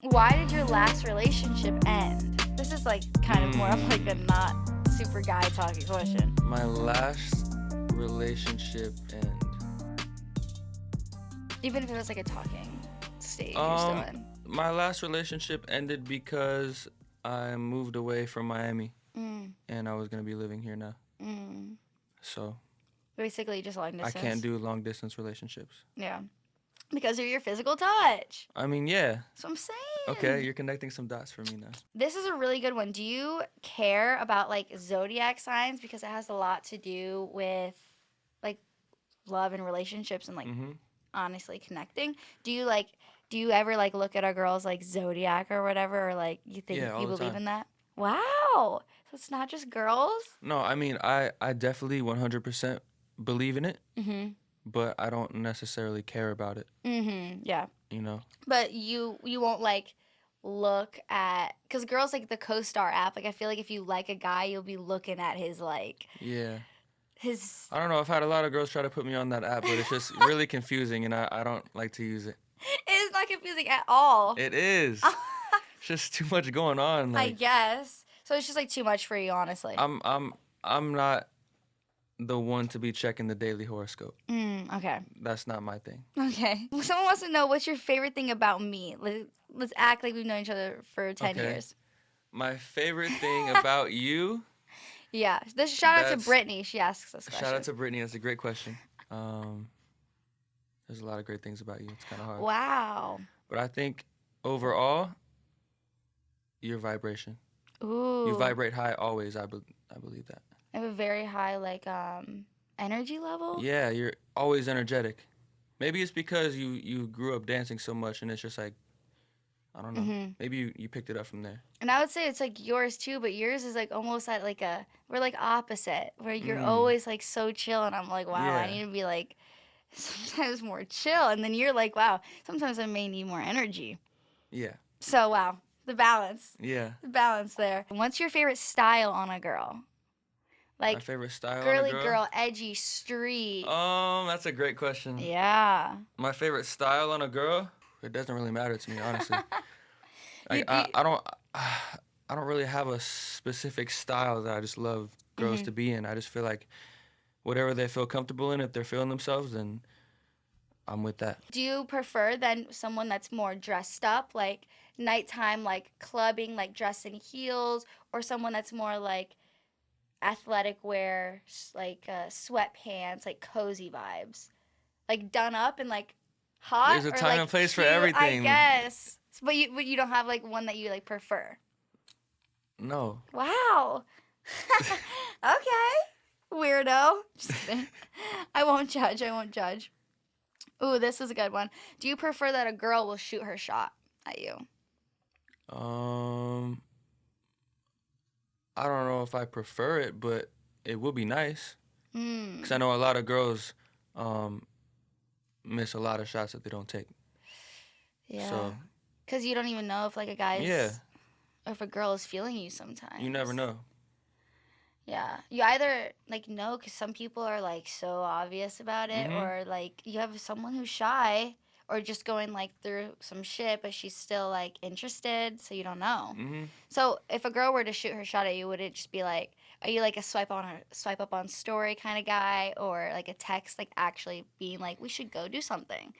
Why did your last relationship end? This is like kind of more of like a not super guy talking question. My last relationship end. Even if it was like a talking stage you're still in. My last relationship ended because I moved away from Miami, and I was gonna be living here now. So Basically just long distance. I can't do long distance relationships. Yeah. Because of your physical touch. I mean, yeah. That's what I'm saying. Okay, you're connecting some dots for me now. This is a really good one. Do you care about like zodiac signs? Because it has a lot to do with like love and relationships and like honestly connecting. Do you ever like look at a girl's like zodiac or whatever, or like you think Yeah, all you the believe time. in that? Wow. So it's not just girls? No, I mean, I definitely 100% believe in it, but I don't necessarily care about it. Yeah. You know? But you won't like look at, because girls like the co-star app, like I feel like if you like a guy you'll be looking at his like Yeah. his I don't know. I've had a lot of girls try to put me on that app, but it's just really confusing, and I don't like to use it. It's not confusing at all. It is. It's just too much going on. I Like, guess. So it's just like too much for you, honestly. I'm not the one to be checking the daily horoscope. Okay. That's not my thing. Okay. Someone wants to know what's your favorite thing about me. Let's act like we've known each other for 10 Okay. years. My favorite thing about you. Yeah. This shout out to That's- Brittany. She asks this question. Shout out to Brittany. That's a great question. There's a lot of great things about you. It's kind of hard. Wow. But I think overall, your vibration. Ooh. You vibrate high always. I believe that. I have a very high like energy level. Yeah, you're always energetic. Maybe it's because you grew up dancing so much, and it's just like, I don't know. Maybe you picked it up from there. And I would say it's like yours too, but yours is like almost at like we're like opposite, where you're always like so chill, and I'm like, wow, I Yeah. need to be like sometimes more chill, and then you're like, wow, sometimes I may need more energy. Yeah. So wow, the balance there. What's your favorite style on a girl? My Like favorite style girly on a girl, edgy, street. That's a great question. Yeah. My favorite style on a girl? It doesn't really matter to me, honestly. You- I don't really have a specific style that I just love girls to be in. I just feel like whatever they feel comfortable in, if they're feeling themselves, then I'm with that. Do you prefer then someone that's more dressed up, like nighttime, like clubbing, like dressed in heels, or someone that's more like athletic wear, like sweatpants, like cozy vibes, like done up and like hot? There's a or, time like, and place for cute, everything. I guess. But you don't have like one that you like prefer. No. Wow. Okay. Weirdo. Just kidding. I won't judge. Ooh, this is a good one. Do you prefer that a girl will shoot her shot at you? I don't know if I prefer it, but it would be nice. Because I know a lot of girls miss a lot of shots that they don't take. Yeah. So, Because you don't even know if like a guy's yeah, or if a girl is feeling you sometimes. you never know. Yeah. You either like know because some people are like so obvious about it, or like you have someone who's shy or just going like through some shit, but she's still like interested, so you don't know. So if a girl were to shoot her shot at you, would it just be like, are you like a swipe up on story kind of guy, or like a text like actually being like, we should go do something?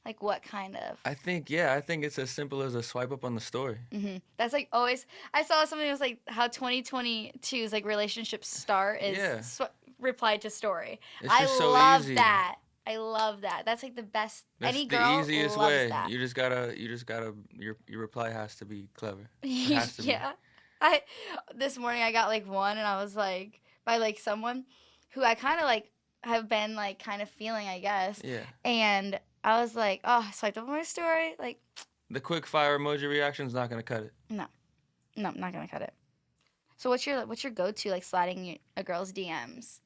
Like what kind of? I think it's as simple as a swipe up on the story. That's like always. I saw something that was like how 2022's like relationships start is Yeah. reply to story. It's just so love easy. that. I love that. That's like the best. That's Any the girl easiest loves way. that. You just gotta your reply has to be clever. It has to be. Yeah. This morning I got like one, and I was like by like someone who I kind of like have been like kind of feeling, I guess. Yeah. And I was like, oh, I swiped up on my story. Like, The quick fire emoji reaction's not gonna cut it. no, I'm not gonna cut it. So what's your go-to like sliding a girl's DMs?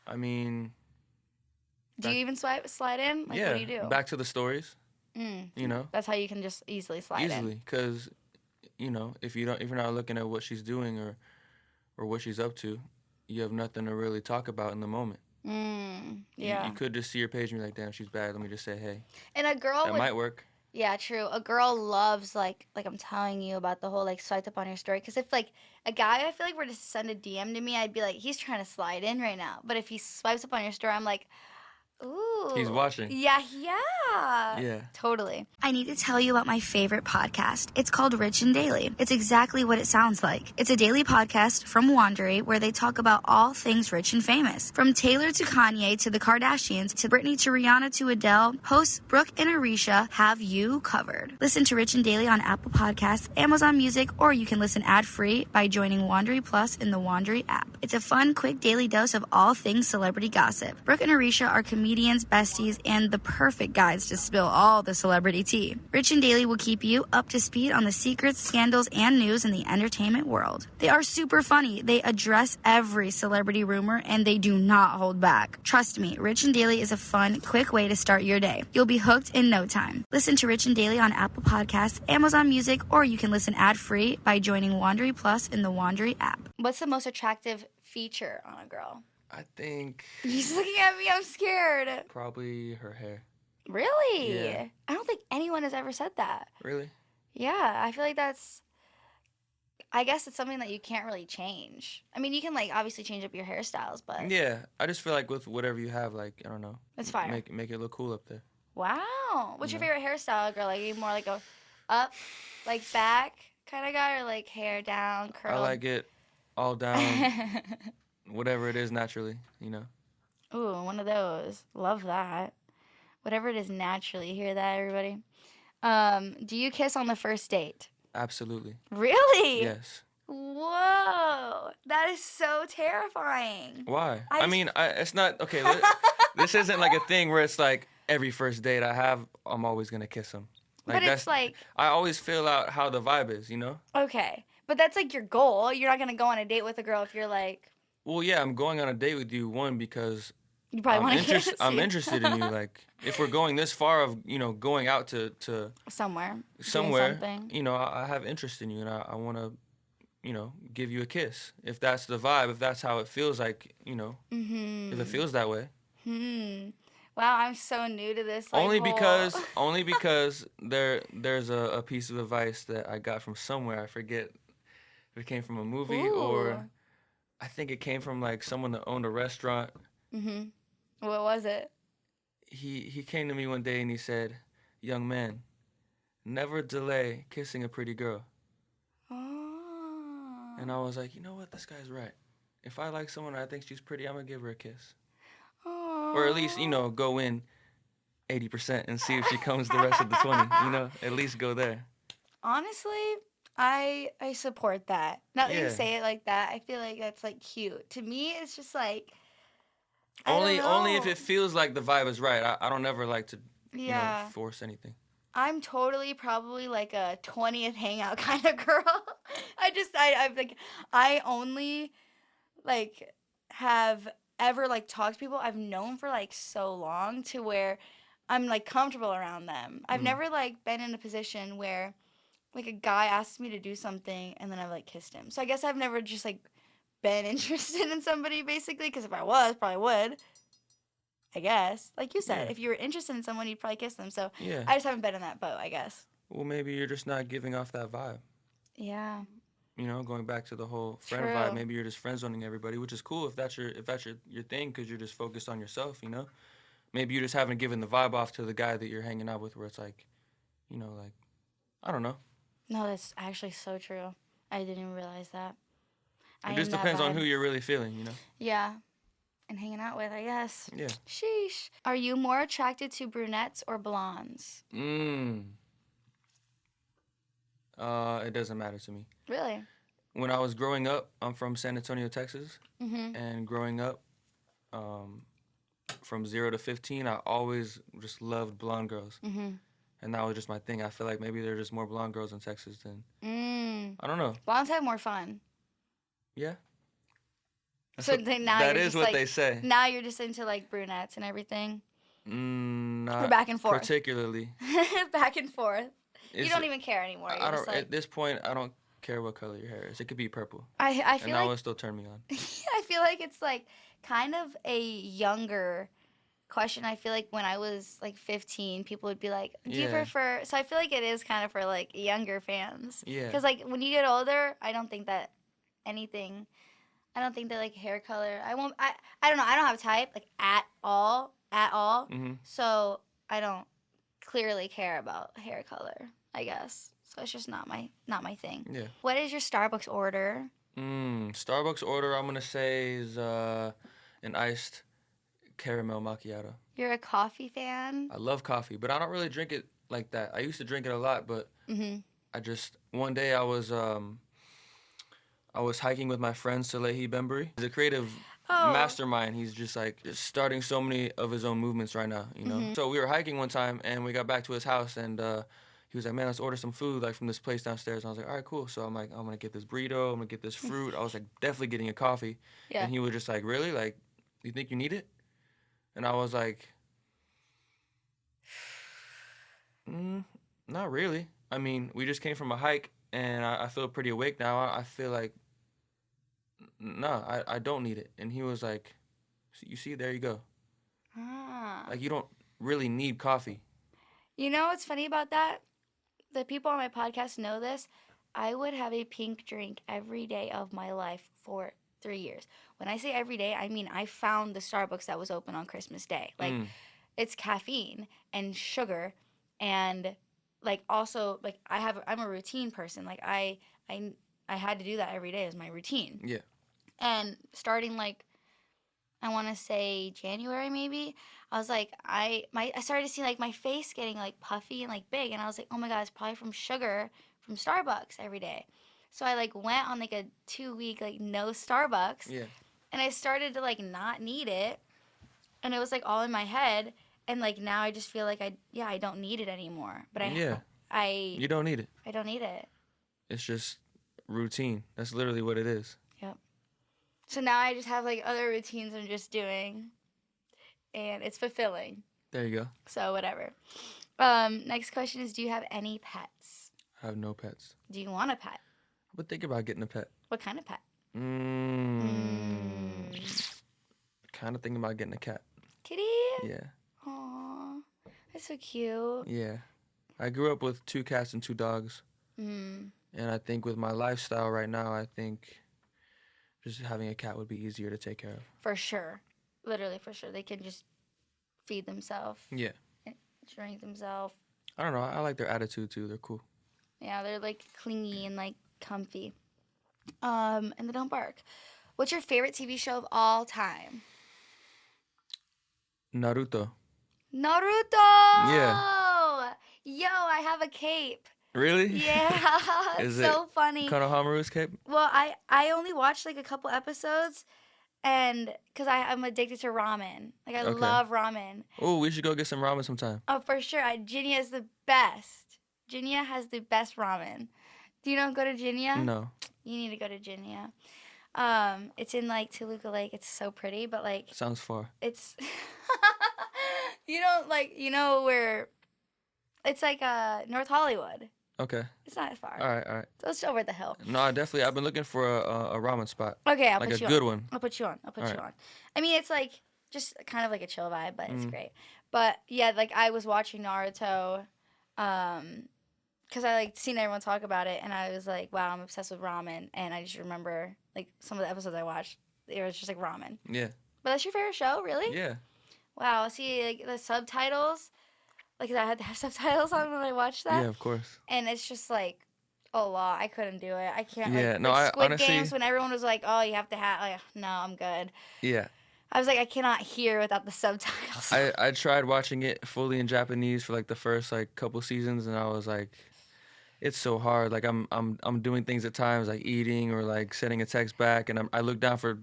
I mean, Do you even slide in? Like, yeah. what do you do? Back to the stories. You know, That's how you can just easily slide easily, because if you're not looking at what she's doing or what she's up to, you have nothing to really talk about in the moment. Yeah. You could just see her page and be like, damn, she's bad. Let me just say, hey. And a girl That might work. Yeah, true. A girl loves like I'm telling you about the whole like swipe up on your story. Because if like a guy I feel like were to send a DM to me, I'd be like, he's trying to slide in right now. But if he swipes up on your story, I'm like, ooh. He's watching. Yeah. Yeah. Totally. I need to tell you about my favorite podcast. It's called Rich and Daily. It's exactly what it sounds like. It's a daily podcast from Wandery where they talk about all things rich and famous. From Taylor to Kanye to the Kardashians to Britney to Rihanna to Adele, hosts Brooke and Arisha have you covered. Listen to Rich and Daily on Apple Podcasts, Amazon Music, or you can listen ad-free by joining Wandery Plus in the Wandery app. It's a fun, quick daily dose of all things celebrity gossip. Brooke and Arisha are comedians, besties, and the perfect guides to spill all the celebrity tea. Rich and Daily will keep you up to speed on the secrets, scandals, and news in the entertainment world. They are super funny. They address every celebrity rumor, and they do not hold back. Trust me, Rich and Daily is a fun, quick way to start your day. You'll be hooked in no time. Listen to Rich and Daily on Apple Podcasts, Amazon Music, or you can listen ad-free by joining Wandery Plus in the Wandery app. What's the most attractive feature on a girl? I think... He's looking at me. I'm scared. Probably her hair. Really? Yeah. I don't think anyone has ever said that. Really? Yeah, I feel like I guess it's something that you can't really change. I mean, you can, like, obviously change up your hairstyles, but... Yeah, I just feel like with whatever you have, like, I don't know. It's fire. Make it look cool up there. Wow. What's your favorite hairstyle, girl? Like, are you more like a up, like, back kind of guy, or, like, hair down, curl? I like it all down, whatever it is naturally, you know? Ooh, one of those. Love that. Whatever it is naturally. You hear that, everybody? Do you kiss on the first date? Absolutely. Really? Yes. Whoa. That is so terrifying. Why? It's not, okay, this isn't like a thing where it's like every first date I'm always going to kiss him. But it's like... I always feel out how the vibe is, you know? Okay. But that's like your goal. You're not going to go on a date with a girl if you're like... Well, yeah, I'm going on a date with you, one, because... You probably want to kiss I'm interested in you. Like, if we're going this far of, you know, going out to somewhere, you know, I have interest in you, and I want to, you know, give you a kiss. If that's the vibe, if that's how it feels like, you know, if it feels that way. Wow, I'm so new to this. Like, only because there's a piece of advice that I got from somewhere. I forget if it came from a movie or I think it came from like someone that owned a restaurant. What was it? He came to me one day and he said, "Young man, never delay kissing a pretty girl." Oh. And I was like, you know what? This guy's right. If I like someone and I think she's pretty, I'm going to give her a kiss. Oh. Or at least, you know, go in 80% and see if she comes the rest of the 20. You know, at least go there. Honestly, I support that. Now that you Yeah. say it like that, I feel like that's like cute. To me, it's just like... Only if it feels like the vibe is right. I don't ever like to, you know, force anything. I'm totally probably like a 20th hangout kind of girl. I'm like, I only like have ever like talked to people I've known for like so long to where I'm like comfortable around them. I've never like been in a position where like a guy asks me to do something and then I've like kissed him. So I guess I've never just like been interested in somebody basically, because if I was, probably would. I guess. Like you said, if you were interested in someone, you'd probably kiss them. So I just haven't been in that boat, I guess. Well, maybe you're just not giving off that vibe. Yeah. You know, going back to the whole friend vibe, maybe you're just friend zoning everybody, which is cool if that's your thing, because you're just focused on yourself, you know? Maybe you just haven't given the vibe off to the guy that you're hanging out with where it's like, you know, like, I don't know. No, that's actually so true. I didn't even realize that. It just depends on who you're really feeling, you know? Yeah. And hanging out with, I guess. Yeah. Sheesh. Are you more attracted to brunettes or blondes? It doesn't matter to me. Really? When I was growing up, I'm from San Antonio, Texas. And growing up, from 0 to 15, I always just loved blonde girls. And that was just my thing. I feel like maybe there are just more blonde girls in Texas than... I don't know. Blondes have more fun. Yeah. So now that is what they say. Now you're just into like brunettes and everything. Not or back and forth. Particularly. Back and forth. You don't even care anymore. I don't. At this point, I don't care what color your hair is. It could be purple. I feel and that would still turn me on. I feel like it's like kind of a younger question. I feel like when I was like 15, people would be like, "Do you prefer?" So I feel like it is kind of for like younger fans. Yeah. Because like when you get older, I don't think that anything. I don't think that like hair color. I won't. I don't know. I don't have a type like at all. At all. So I don't clearly care about hair color, I guess. So it's just not my thing. Yeah. What is your Starbucks order? Starbucks order, I'm gonna say, is an iced caramel macchiato. You're a coffee fan? I love coffee, but I don't really drink it like that. I used to drink it a lot, but I just one day I was hiking with my friend Salehi Bembry. He's a creative mastermind. He's just like starting so many of his own movements right now, you know. So we were hiking one time and we got back to his house and he was like, "Man, let's order some food like from this place downstairs." And I was like, "All right, cool." So I'm like, "I'm gonna get this burrito. I'm gonna get this fruit." I was like, definitely getting a coffee. Yeah. And he was just like, "Really? Like, you think you need it?" And I was like, "Not really. I mean, we just came from a hike and I feel pretty awake now. I feel like, no, I don't need it." And he was like, "You see, there you go. Like, you don't really need coffee." You know what's funny about that? The people on my podcast know this. I would have a pink drink every day of my life for 3 years. When I say every day, I mean I found the Starbucks that was open on Christmas Day. Like, it's caffeine and sugar, and like also like I'm a routine person. Like I had to do that every day as my routine. Yeah. And starting like I want to say January maybe, I was like I started to see like my face getting like puffy and like big, and I was like, oh my god, it's probably from sugar from Starbucks every day. So I like went on like a 2-week like no Starbucks. Yeah. And I started to like not need it, and it was like all in my head, and like now I just feel like I don't need it anymore. But you don't need it. I don't need it. It's just routine. That's literally what it is. Yep. So now I just have like other routines I'm just doing, and it's fulfilling. There you go. So whatever. Next question is, do you have any pets? I have no pets. Do you want a pet? I would think about getting a pet. What kind of pet? Kind of thinking about getting a cat. Kitty? Yeah. Aww. That's so cute. Yeah. I grew up with 2 cats and 2 dogs. And I think with my lifestyle right now, I think just having a cat would be easier to take care of. For sure. Literally, for sure. They can just feed themselves. Yeah. Drink themselves. I don't know. I like their attitude, too. They're cool. Yeah, they're, like, clingy and, like, comfy. And they don't bark. What's your favorite TV show of all time? Naruto. Yeah. Yo, I have a cape. Really? Yeah. Is it's so it funny. Konohamaru's cape? Well, I only watched, like, a couple episodes, and because I'm addicted to ramen. Like, I love ramen. Oh, we should go get some ramen sometime. Oh, for sure. Jinya is the best. Jinya has the best ramen. Do you don't go to Jinya? No. You need to go to Jinya. It's in, like, Toluca Lake. It's so pretty, but, like... Sounds far. It's... You don't, like, you know where... It's, like, North Hollywood. Okay. It's not far. All right. So it's over the hill. No, I've been looking for a ramen spot. Okay, I'll like put you on. Like a good one. I'll put you on. I mean, it's, like, just kind of like a chill vibe, but it's great. But, yeah, like, I was watching Naruto, because I, like, seen everyone talk about it, and I was like, wow, I'm obsessed with ramen, and I just remember, like, some of the episodes I watched, it was just, like, ramen. Yeah. But that's your favorite show, really? Yeah. Wow, see, like, the subtitles, like, I had to have subtitles on when I watched that. Yeah, of course. And it's just, like, a lot. I couldn't do it. I can't, yeah, like, Squid honestly, Games, when everyone was like, oh, you have to have, like, no, I'm good. Yeah. I was like, I cannot hear without the subtitles. I tried watching it fully in Japanese for, like, the first, like, couple seasons, and I was like, it's so hard. Like, I'm doing things at times, like eating or, like, sending a text back, and I look down for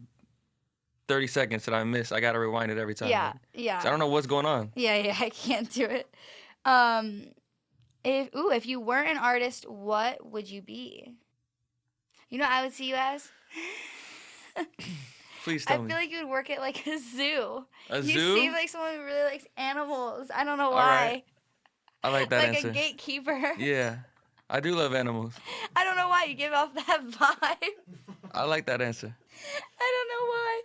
30 seconds that I miss. I got to rewind it every time. Yeah, like, yeah. So I don't know what's going on. Yeah, I can't do it. If you weren't an artist, what would you be? You know what I would see you as? Please tell me. I feel like you would work at, like, a zoo. A zoo? You seem like someone who really likes animals. I don't know why. Right. I like that like answer. Like a gatekeeper. Yeah. I do love animals. I don't know why. You give off that vibe. I like that answer. I don't know why.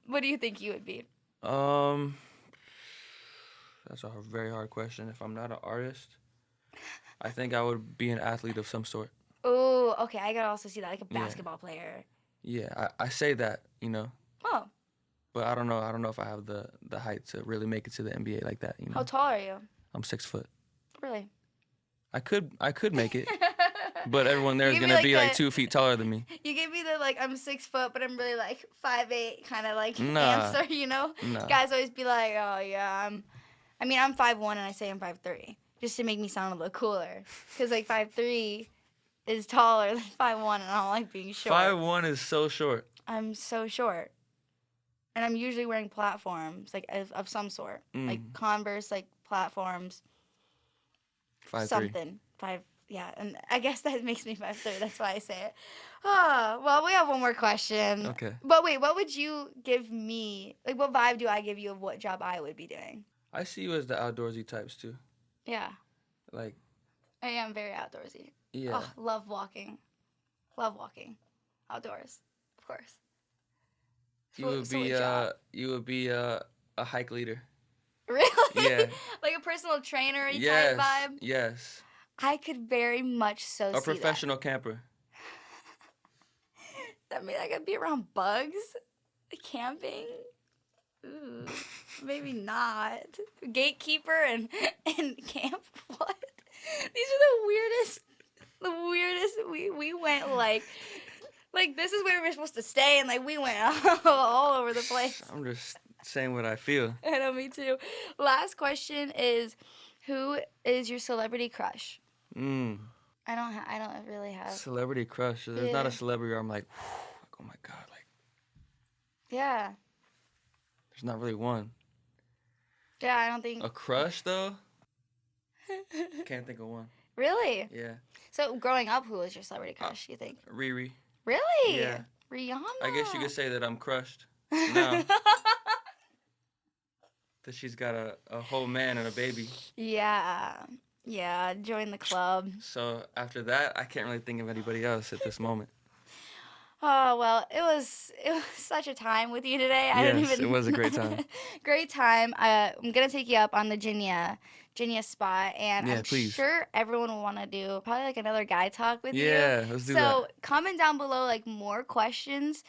What do you think you would be? That's a very hard question. If I'm not an artist, I think I would be an athlete of some sort. Oh, okay. I could also see that, like a Yeah. basketball player. Yeah, I say that, you know. Oh, But I don't know. I don't know if I have the height to really make it to the NBA like that, you know. how tall are you? I'm 6 foot. Really? I could make it, but everyone there is You give gonna me, be like, like 2 feet taller than me. You gave me the, like, I'm 6 foot, but I'm really, like, 5'8", kind of, like, Nah. answer, you know? Nah. Guys always be like, oh, yeah, I'm 5'1", and I say I'm 5'3", just to make me sound a little cooler. Because, like, 5'3" is taller than 5'1", and I don't like being short. 5'1" is so short. I'm so short. And I'm usually wearing platforms, like, of some sort. Like, Converse, like, platforms. 5'3". Something. Yeah, and I guess that makes me 5'3". That's why I say it. Oh, well, we have one more question. Okay. But wait, what would you give me? Like, what vibe do I give you of what job I would be doing? I see you as the outdoorsy types too. Yeah. Like. I am very outdoorsy. Yeah. Oh, love walking. Love walking. Outdoors, of course. You would be a hike leader. Really? Yeah. Like a personal trainer Yes. type vibe? Yes. I could very much so see A professional camper. That mean I could be around bugs? Camping? Ooh, maybe not. Gatekeeper and camp? What? These are the weirdest. We went like this is where we're supposed to stay, and like we went all over the place. I'm just saying what I feel. I know, me too. Last question is, who is your celebrity crush? I don't really have. Celebrity crush. There's not a celebrity where I'm like oh my god, like. Yeah. There's not really one. Yeah, I don't think. A crush though? Can't think of one. Really? Yeah. So growing up, who was your celebrity crush, you think? Riri. Really? Yeah. Rihanna? I guess you could say that I'm crushed now. That she's got a whole man and a baby. Yeah, join the club. So after that, I can't really think of anybody else at this moment. Oh, well, it was such a time with you today. Yes, it was a great time. Great time. I'm going to take you up on the Ginia spot, and Yeah, I'm please. sure everyone will want to do probably like another guy talk with you. Yeah, let's do that. So comment down below like more questions.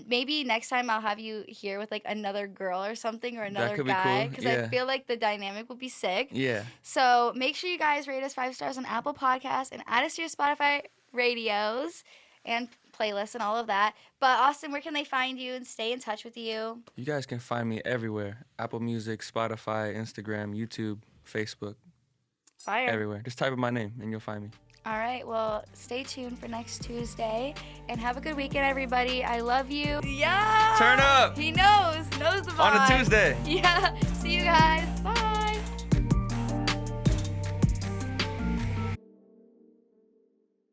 Maybe next time I'll have you here with like another girl or something, or another could be guy, cool, because yeah. I feel like the dynamic will be sick. Yeah. So make sure you guys rate us 5 stars on Apple Podcasts and add us to your Spotify radios and playlists and all of that. But Austin, where can they find you and stay in touch with you? You guys can find me everywhere. Apple Music, Spotify, Instagram, YouTube, Facebook. Fire. Everywhere. Just type in my name and you'll find me. All right, well, stay tuned for next Tuesday, and have a good weekend, everybody. I love you. Yeah! Turn up! He knows the vibe. On a Tuesday. Yeah, see you guys. Bye.